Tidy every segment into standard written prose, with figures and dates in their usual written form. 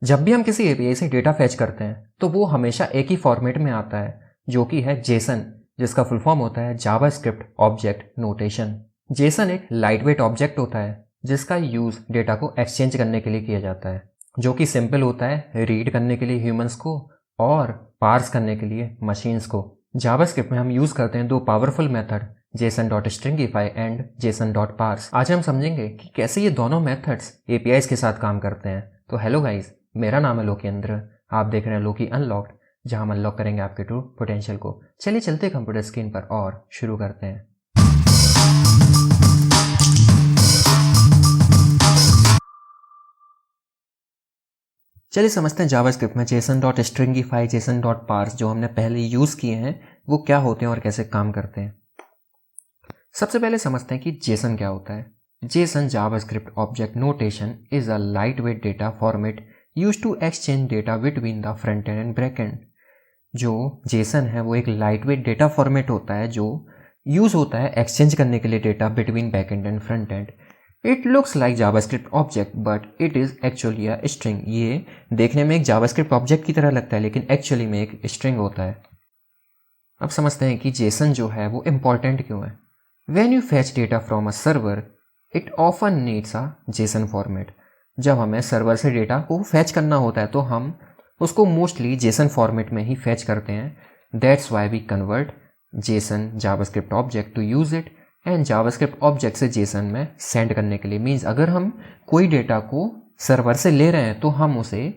जब भी हम किसी एपीआई से डेटा फैच करते हैं तो वो हमेशा एक ही फॉर्मेट में आता है, जो कि है जेसन, जिसका फुल फॉर्म होता है जावास्क्रिप्ट ऑब्जेक्ट नोटेशन। जेसन एक लाइटवेट ऑब्जेक्ट होता है जिसका यूज़ डेटा को एक्सचेंज करने के लिए किया जाता है, जो कि सिंपल होता है रीड करने के लिए ह्यूमंस को और पार्स करने के लिए मशीन्स को। जावास्क्रिप्ट में हम यूज़ करते हैं दो powerful method, json.stringify and json.parse। आज हम समझेंगे कि कैसे ये दोनों मेथड्स एपीआईज के साथ काम करते हैं। तो हेलो गाइस, मेरा नाम है लोकेंद्र, आप देख रहे हैं लोकी अनलॉक्ड, जहां हम अनलॉक करेंगे आपके ट्रू पोटेंशियल को। चलिए चलते कंप्यूटर स्क्रीन पर और शुरू करते हैं। चलिए समझते हैं जावास्क्रिप्ट में json.stringify, json.parse जो हमने पहले यूज़ किए हैं वो क्या होते हैं और कैसे काम करते हैं। सबसे पहले समझते हैं कि जेसन क्या होता है। JSON JavaScript object notation is a light weight data format use to exchange data between the front end back end. जो जेसन है वो एक लाइट वेट डेटा फॉर्मेट होता है जो यूज होता है एक्सचेंज करने के लिए data between back and and front end. It looks like JavaScript object but it is actually a string. ये देखने में एक जावास्क्रिप्ट ऑब्जेक्ट की तरह लगता है लेकिन एक्चुअली में एक स्ट्रिंग होता है। अब समझते हैं कि जेसन जो है वो इम्पॉर्टेंट क्यों है। When you fetch data from a server, it often needs a JSON format। जब हमें सर्वर से डेटा को फैच करना होता है तो हम उसको मोस्टली JSON फॉर्मेट में ही फैच करते हैं। That's why we convert JSON JavaScript object to use it and JavaScript object से JSON में सेंड करने के लिए। मीन्स अगर हम कोई डेटा को सर्वर से ले रहे हैं तो हम उसे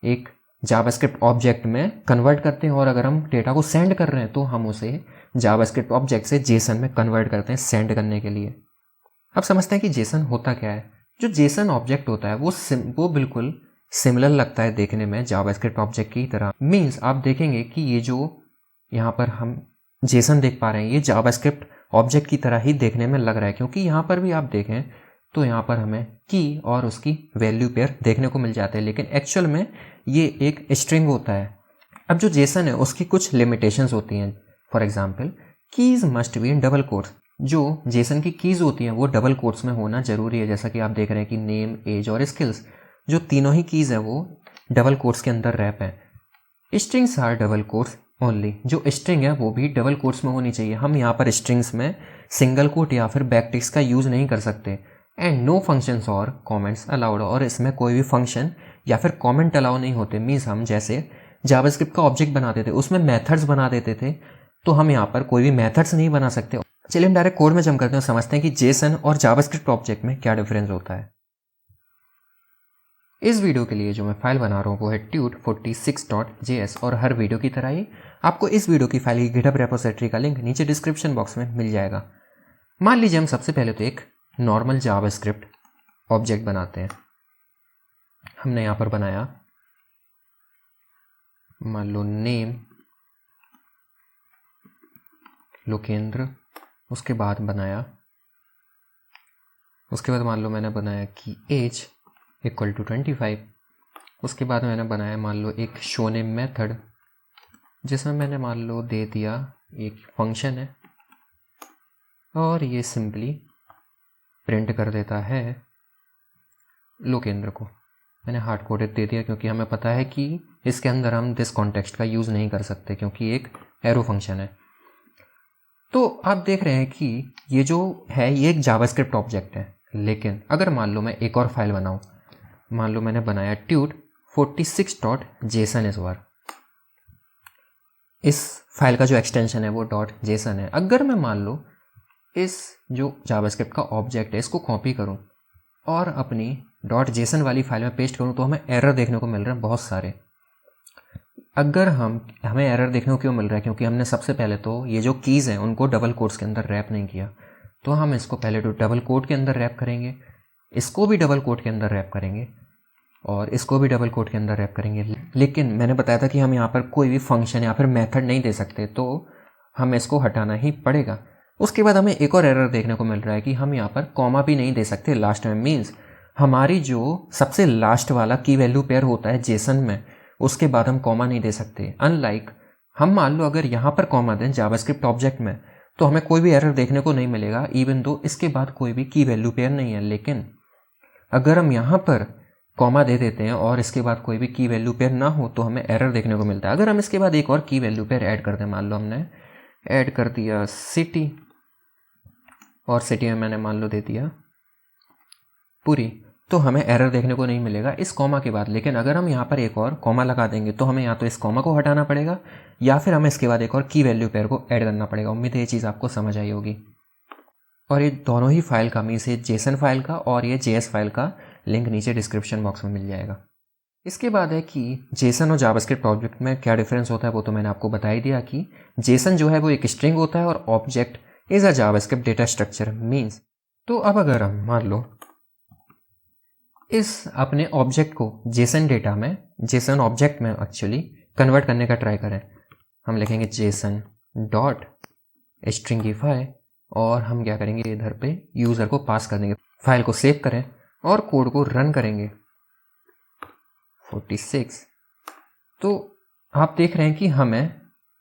एक जावास्क्रिप्ट ऑब्जेक्ट में कन्वर्ट करते हैं और अगर हम डेटा को सेंड कर रहे हैं तो हम उसे जावास्क्रिप्ट ऑब्जेक्ट से जेसन में कन्वर्ट करते हैं सेंड करने के लिए। अब समझते हैं कि जेसन होता क्या है। जो जेसन ऑब्जेक्ट होता है वो बिल्कुल सिमिलर लगता है देखने में जावास्क्रिप्ट ऑब्जेक्ट की तरह। मीन्स आप देखेंगे कि ये जो यहाँ पर हम जेसन देख पा रहे हैं ये जावास्क्रिप्ट ऑब्जेक्ट की तरह ही देखने में लग रहा है, क्योंकि यहाँ पर भी आप देखें तो यहाँ पर हमें की और उसकी वैल्यू पेयर देखने को मिल जाते हैं, लेकिन एक्चुअल में ये एक स्ट्रिंग होता है। अब जो जेसन है उसकी कुछ लिमिटेशंस होती हैं। For example, keys must be in double quotes. जो जेसन की कीज होती हैं वो डबल कोट्स में होना जरूरी है, जैसा कि आप देख रहे हैं कि नेम, एज और स्किल्स जो तीनों ही कीज है वो डबल कोट्स के अंदर रैप है। Strings are double quotes only. जो स्ट्रिंग है वो भी डबल कोट्स में होनी चाहिए। हम यहाँ पर स्ट्रिंग्स में सिंगल कोट या फिर बैकटिक्स का यूज़ नहीं कर सकते। एंड नो फंक्शंस और कमेंट्स अलाउड। और इसमें कोई भी फंक्शन या फिर कमेंट अलाउ नहीं होते। मीन्स हम जैसे जावास्क्रिप्ट का ऑब्जेक्ट बनाते थे उसमें मेथड्स बना देते थे, तो हम यहाँ पर कोई भी मेथड्स नहीं बना सकते। चलिए हम डायरेक्ट कोड में जम करते हैं और समझते हैं कि जेसन और जावास्क्रिप्ट ऑब्जेक्ट में क्या डिफरेंस होता है। इस वीडियो के लिए जो मैं फाइल बना रहा हूँ वो है tut46.js और हर वीडियो की तरह ही आपको इस वीडियो की फाइल की गिटहब रेपोजिटरी का लिंक नीचे डिस्क्रिप्शन बॉक्स में मिल जाएगा। मान लीजिए हम सबसे पहले तो एक नॉर्मल जावास्क्रिप्ट ऑब्जेक्ट बनाते हैं। हमने यहाँ पर बनाया मान लो नेम लोकेंद्र, उसके बाद मान लो मैंने बनाया कि एज इक्वल टू 25। उसके बाद मैंने बनाया मान लो एक शोनेम मेथड जिसमें मैंने मान लो दे दिया एक फंक्शन है और ये सिंपली प्रिंट कर देता है लोकेंद्र को। मैंने हार्ड कोडेड दे दिया क्योंकि हमें पता है कि इसके अंदर हम दिस कॉन्टेक्स्ट का यूज़ नहीं कर सकते क्योंकि एक एरो फंक्शन है। तो आप देख रहे हैं कि ये जो है ये एक जावास्क्रिप्ट ऑब्जेक्ट है, लेकिन अगर मान लो मैं एक और फाइल बनाऊं, मान लो मैंने बनाया tut46.json इस बार। इस फाइल का जो एक्सटेंशन है वो .json है। अगर मैं मान लो इस जो जावास्क्रिप्ट का ऑब्जेक्ट है इसको कॉपी करूं और अपनी .json वाली फाइल में पेस्ट करूं तो हमें एरर देखने को मिल रहे हैं बहुत सारे। अगर हमें एरर देखने को क्यों मिल रहा है, क्योंकि हमने सबसे पहले तो ये जो कीज़ हैं उनको डबल कोट्स के अंदर रैप नहीं किया। तो हम इसको पहले तो डबल कोट के अंदर रैप करेंगे, इसको भी डबल कोट के अंदर रैप करेंगे और इसको भी डबल कोट के अंदर रैप करेंगे। लेकिन मैंने बताया था कि हम यहाँ पर कोई भी फंक्शन या फिर मेथड नहीं दे सकते, तो हमें इसको हटाना ही पड़ेगा। उसके बाद हमें एक और एरर देखने को मिल रहा है कि हम यहाँ पर कॉमा भी नहीं दे सकते लास्ट में। मीन्स हमारी जो सबसे लास्ट वाला की वैल्यू पेयर होता है जेसन में, उसके बाद हम कॉमा नहीं दे सकते। अनलाइक हम मान लो अगर यहाँ पर कॉमा दें जावास्क्रिप्ट ऑब्जेक्ट में तो हमें कोई भी एरर देखने को नहीं मिलेगा, इवन दो इसके बाद कोई भी की वैल्यू पेयर नहीं है। लेकिन अगर हम यहाँ पर कॉमा दे देते हैं और इसके बाद कोई भी की वैल्यू पेयर ना हो तो हमें एरर देखने को मिलता है। अगर हम इसके बाद एक और की वैल्यू पेयर ऐड कर दें, मान लो हमने ऐड कर दिया सिटी, और सिटी में मैंने मान लो दे दिया पूरी, तो हमें एरर देखने को नहीं मिलेगा इस कॉमा के बाद। लेकिन अगर हम यहाँ पर एक और कॉमा लगा देंगे तो हमें या तो इस कॉमा को हटाना पड़ेगा या फिर हमें इसके बाद एक और की वैल्यू पेयर को ऐड करना पड़ेगा। उम्मीद है ये चीज़ आपको समझ आई होगी। और ये दोनों ही फाइल का, मीन्स ये जेसन फाइल का और ये जेएस फाइल का लिंक नीचे डिस्क्रिप्शन बॉक्स में मिल जाएगा। इसके बाद है कि जेसन और जावास्क्रिप्ट ऑब्जेक्ट में क्या डिफरेंस होता है, वो तो मैंने आपको बता ही दिया कि जेसन जो है वो एक स्ट्रिंग होता है और object is a JavaScript data structure means. तो अब अगर हम मान लो इस अपने ऑब्जेक्ट को जेसन डेटा में, जेसन ऑब्जेक्ट में एक्चुअली कन्वर्ट करने का ट्राई करें, हम लिखेंगे जेसन डॉट स्ट्रिंगिफाई और हम क्या करेंगे इधर पे यूज़र को पास कर देंगे। फाइल को सेव करें और कोड को रन करेंगे 46। तो आप देख रहे हैं कि हमें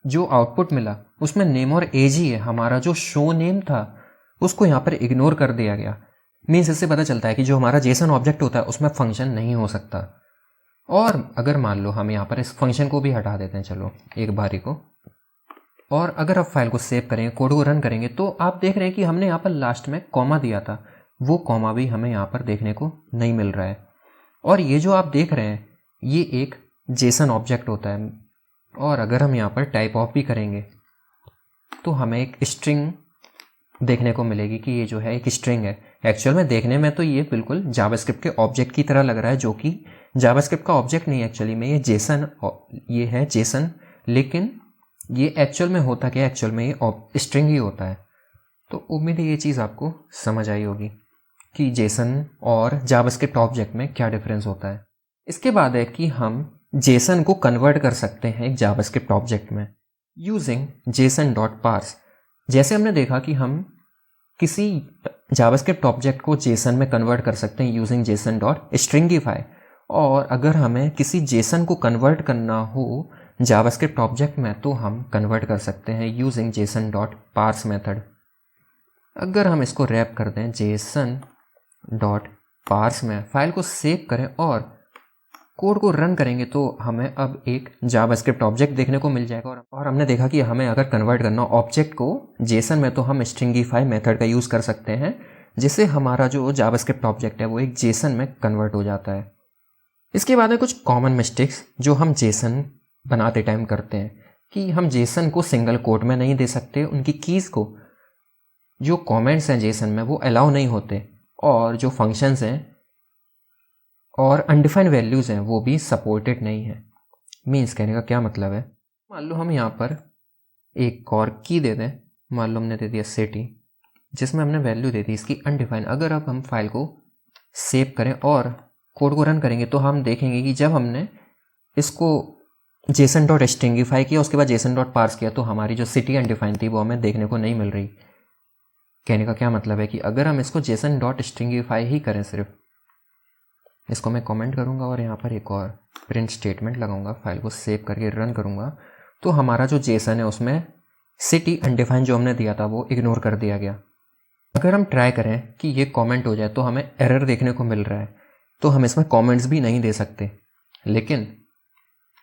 जो आउटपुट मिला उसमें नेम और एज ही है। हमारा जो शो नेम था उसको यहाँ पर इग्नोर कर दिया गया। मीन्स इससे पता चलता है कि जो हमारा जेसन ऑब्जेक्ट होता है उसमें फंक्शन नहीं हो सकता। और अगर मान लो हम यहाँ पर इस फंक्शन को भी हटा देते हैं, चलो एक बारी को, और अगर आप फाइल को सेव करें, कोड को रन करेंगे, तो आप देख रहे हैं कि हमने यहाँ पर लास्ट में कॉमा दिया था, वो कॉमा भी हमें यहाँ पर देखने को नहीं मिल रहा है। और ये जो आप देख रहे हैं ये एक जेसन ऑब्जेक्ट होता है। और अगर हम यहाँ पर टाइप ऑफ भी करेंगे तो हमें एक स्ट्रिंग देखने को मिलेगी कि ये जो है एक स्ट्रिंग है। एक्चुअल में देखने में तो ये बिल्कुल जावास्क्रिप्ट के ऑब्जेक्ट की तरह लग रहा है, जो कि जावास्क्रिप्ट का ऑब्जेक्ट नहीं है एक्चुअली में, ये है जेसन। लेकिन ये एक्चुअल में होता क्या है, एक्चुअल में ये स्ट्रिंग ही होता है। तो उम्मीद है ये चीज़ आपको समझ आई होगी कि जेसन और जावास्क्रिप्ट ऑब्जेक्ट में क्या डिफरेंस होता है। इसके बाद है कि हम जेसन को कन्वर्ट कर सकते हैं एक जावास्क्रिप्ट ऑब्जेक्ट में यूजिंग जेसन डॉट पार्स। जैसे हमने देखा कि हम किसी जावास्क्रिप्ट ऑब्जेक्ट को जेसन में कन्वर्ट कर सकते हैं यूजिंग जेसन डॉट स्ट्रिंगिफाई, और अगर हमें किसी जेसन को कन्वर्ट करना हो जावास्क्रिप्ट ऑब्जेक्ट में तो हम कन्वर्ट कर सकते हैं using JSON dot parse method. अगर हम इसको रैप कर दें जेसन डॉट पार्स में, फाइल को सेव करें और कोड को रन करेंगे तो हमें अब एक जावास्क्रिप्ट ऑब्जेक्ट देखने को मिल जाएगा। और हमने देखा कि हमें अगर कन्वर्ट करना ऑब्जेक्ट को जेसन में तो हम स्ट्रिंगिफाई मेथड का यूज़ कर सकते हैं, जिससे हमारा जो जावास्क्रिप्ट ऑब्जेक्ट है वो एक जेसन में कन्वर्ट हो जाता है। इसके बाद में कुछ कॉमन मिस्टेक्स जो हम जेसन बनाते टाइम करते हैं कि हम जेसन को सिंगल कोट में नहीं दे सकते, उनकी कीज़ को, जो कमेंट्स हैं जेसन में वो अलाउ नहीं होते, और जो फंक्शंस हैं और अनडिफाइंड वैल्यूज़ हैं वो भी सपोर्टेड नहीं है। मीन्स कहने का क्या मतलब है, मान लो हम यहाँ पर एक और की दे दें, मान लो हमने दे दिया सिटी, जिसमें हमने वैल्यू दे दी इसकी अनडिफाइंड। अगर अब हम फाइल को सेव करें और कोड को रन करेंगे तो हम देखेंगे कि जब हमने इसको जेसन डॉट स्ट्रिंगिफाई किया उसके बाद जेसन डॉट पार्स किया तो हमारी जो सिटी अनडिफाइंड थी वो हमें देखने को नहीं मिल रही। कहने का क्या मतलब है कि अगर हम इसको जेसन डॉट स्ट्रिंगिफाई ही करें, सिर्फ इसको मैं कमेंट करूंगा और यहाँ पर एक और प्रिंट स्टेटमेंट लगाऊंगा, फाइल को सेव करके रन करूंगा, तो हमारा जो जेसन है उसमें सिटी अनडिफाइंड जो हमने दिया था वो इग्नोर कर दिया गया। अगर हम ट्राई करें कि ये कमेंट हो जाए तो हमें एरर देखने को मिल रहा है, तो हम इसमें कमेंट्स भी नहीं दे सकते। लेकिन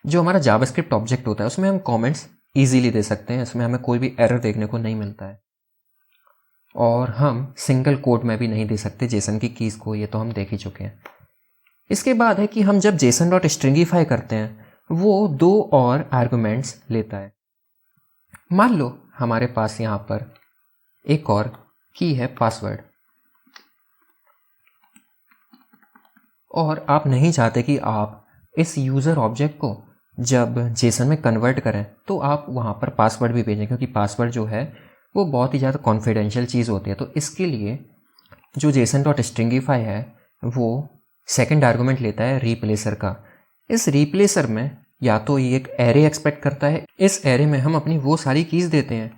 जो हमारा जावास्क्रिप्ट ऑब्जेक्ट होता है उसमें हम कमेंट्स ईजीली दे सकते हैं, इसमें हमें कोई भी एरर देखने को नहीं मिलता है। और हम सिंगल कोट में भी नहीं दे सकते जेसन की कीज़ को, ये तो हम देख ही चुके हैं। इसके बाद है कि हम जब जेसन डॉट स्ट्रिंगिफाई करते हैं वो दो और आर्गुमेंट्स लेता है। मान लो हमारे पास यहाँ पर एक और की है पासवर्ड, और आप नहीं चाहते कि आप इस यूज़र ऑब्जेक्ट को जब जेसन में कन्वर्ट करें तो आप वहाँ पर पासवर्ड भी भेजें, क्योंकि पासवर्ड जो है वो बहुत ही ज़्यादा कॉन्फिडेंशियल चीज़ होती है। तो इसके लिए जो जेसन डॉट स्ट्रिंगिफाई है वो सेकंड आर्गुमेंट लेता है रिप्लेसर का। इस रिप्लेसर में या तो ये एक एरे एक्सपेक्ट करता है, इस एरे में हम अपनी वो सारी कीज़ देते हैं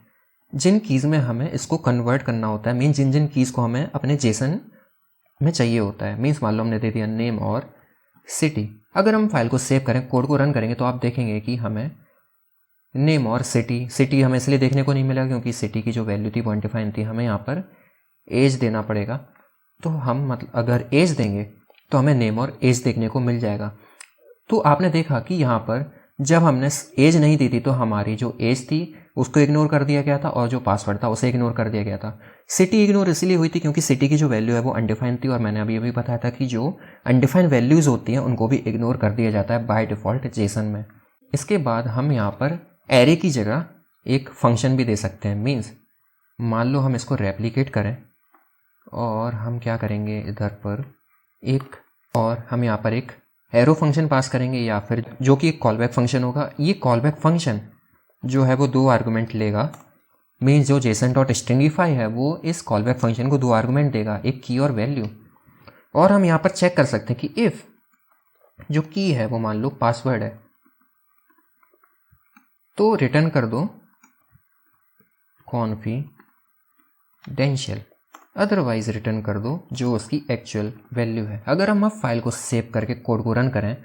जिन कीज़ में हमें इसको कन्वर्ट करना होता है, मीन जिन जिन कीज़ को हमें अपने जेसन में चाहिए होता है। मीन्स मान लो हमने दे दिया नेम और सिटी। अगर हम फाइल को सेव करें, कोड को रन करेंगे तो आप देखेंगे कि हमें नेम और सिटी हमें इसलिए देखने को नहीं मिला क्योंकि सिटी की जो वैल्यू थी वो अनडिफाइंड थी, हमें यहाँ पर एज देना पड़ेगा। तो हम मतलब अगर एज देंगे तो हमें नेम और एज देखने को मिल जाएगा। तो आपने देखा कि यहाँ पर जब हमने एज नहीं दी थी तो हमारी जो एज थी उसको इग्नोर कर दिया गया था और जो पासवर्ड था उसे इग्नोर कर दिया गया था। सिटी इग्नोर इसलिए हुई थी क्योंकि सिटी की जो वैल्यू है वो अनडिफाइंड थी, और मैंने अभी अभी बताया था कि जो अनडिफाइंड वैल्यूज़ होती हैं उनको भी इग्नोर कर दिया जाता है बाय डिफ़ॉल्ट जेसन में। इसके बाद हम यहाँ पर एरे की जगह एक फंक्शन भी दे सकते हैं। मीन्स मान लो हम इसको रेप्लिकेट करें और हम क्या करेंगे, इधर पर एक और हम यहाँ पर एक एरो फंक्शन पास करेंगे या फिर जो कि एक कॉलबैक फंक्शन होगा। ये कॉलबैक फंक्शन जो है वो 2 आर्गुमेंट लेगा। मीन्स जो जेसन डॉट स्ट्रिंगिफाई है वो इस कॉलबैक फंक्शन को 2 आर्गुमेंट देगा, एक की और वैल्यू। और हम यहाँ पर चेक कर सकते हैं कि इफ़ जो की है वो मान लो पासवर्ड है तो रिटर्न कर दो कॉन्फिडेंशियल, अदरवाइज रिटर्न कर दो जो उसकी एक्चुअल वैल्यू है। अगर हम अब फाइल को सेव करके कोड को रन करें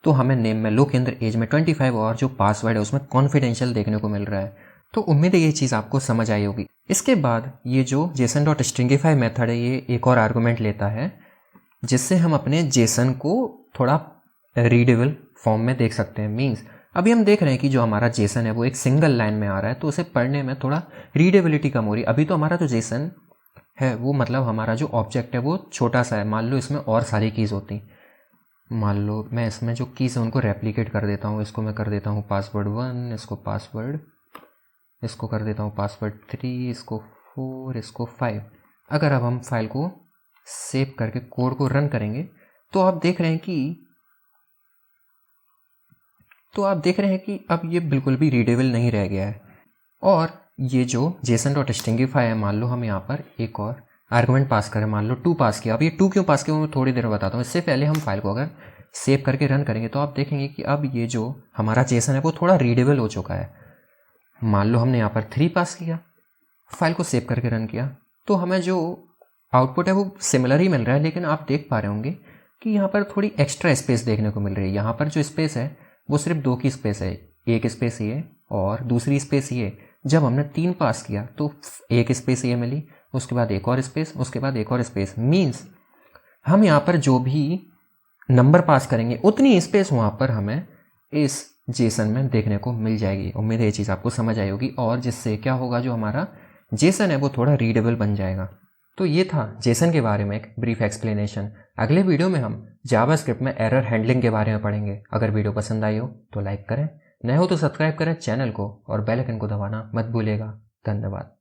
तो हमें नेम में लो केंद्र एज में 25 और जो पासवर्ड है उसमें कॉन्फिडेंशियल देखने को मिल रहा है। तो उम्मीद है ये चीज़ आपको समझ आई होगी। इसके बाद ये जो जेसन डॉट स्ट्रिंगिफाई मेथड है ये एक और आर्गुमेंट लेता है जिससे हम अपने जेसन को थोड़ा रीडेबल फॉर्म में देख सकते हैं। मीन्स अभी हम देख रहे हैं कि जो हमारा जेसन है वो एक सिंगल लाइन में आ रहा है तो उसे पढ़ने में थोड़ा रीडेबिलिटी कम हो रही है। अभी तो हमारा जो जेसन है वो मतलब हमारा जो ऑब्जेक्ट है वो छोटा सा है। मान लो इसमें और सारी कीज़ होती, मान लो मैं इसमें जो कीज़ है उनको रेप्लिकेट कर देता हूँ। इसको मैं कर देता हूँ पासवर्ड 1, इसको कर देता हूँ पासवर्ड 3, इसको 4, इसको 5। अगर अब हम फाइल को सेव करके कोड को रन करेंगे तो आप देख रहे हैं कि अब ये बिल्कुल भी रीडेबल नहीं रह गया है। और ये जो जेसन डॉट स्ट्रिंगिफाई है, मान लो हम यहाँ पर एक और आर्गुमेंट पास करें, मान लो 2 पास किया। अब ये 2 क्यों पास किया वो मैं थोड़ी देर बताता हूँ। इससे पहले हम फाइल को अगर सेव करके रन करेंगे तो आप देखेंगे कि अब ये जो हमारा जेसन है वो थोड़ा रीडेबल हो चुका है। मान लो हमने यहाँ पर 3 पास किया, फाइल को सेव करके रन किया तो हमें जो आउटपुट है वो सिमिलर ही मिल रहा है, लेकिन आप देख पा रहे होंगे कि यहाँ पर थोड़ी एक्स्ट्रा स्पेस देखने को मिल रही है। यहाँ पर जो स्पेस है वो सिर्फ 2 की स्पेस है, एक स्पेस ये और दूसरी स्पेस ये। जब हमने 3 पास किया तो एक स्पेस ये मिली, उसके बाद एक और स्पेस, उसके बाद एक और स्पेस। मीन्स हम यहाँ पर जो भी नंबर पास करेंगे उतनी स्पेस वहाँ पर हमें इस जेसन में देखने को मिल जाएगी। उम्मीद है ये चीज़ आपको समझ आई होगी और जिससे क्या होगा, जो हमारा जेसन है वो थोड़ा रीडेबल बन जाएगा। तो ये था जेसन के बारे में एक ब्रीफ एक्सप्लेनेशन। अगले वीडियो में हम जावास्क्रिप्ट में एरर हैंडलिंग के बारे में पढ़ेंगे। अगर वीडियो पसंद आई हो तो लाइक करें, नए हो तो सब्सक्राइब करें चैनल को और बेल आइकन को दबाना मत भूलिएगा। धन्यवाद।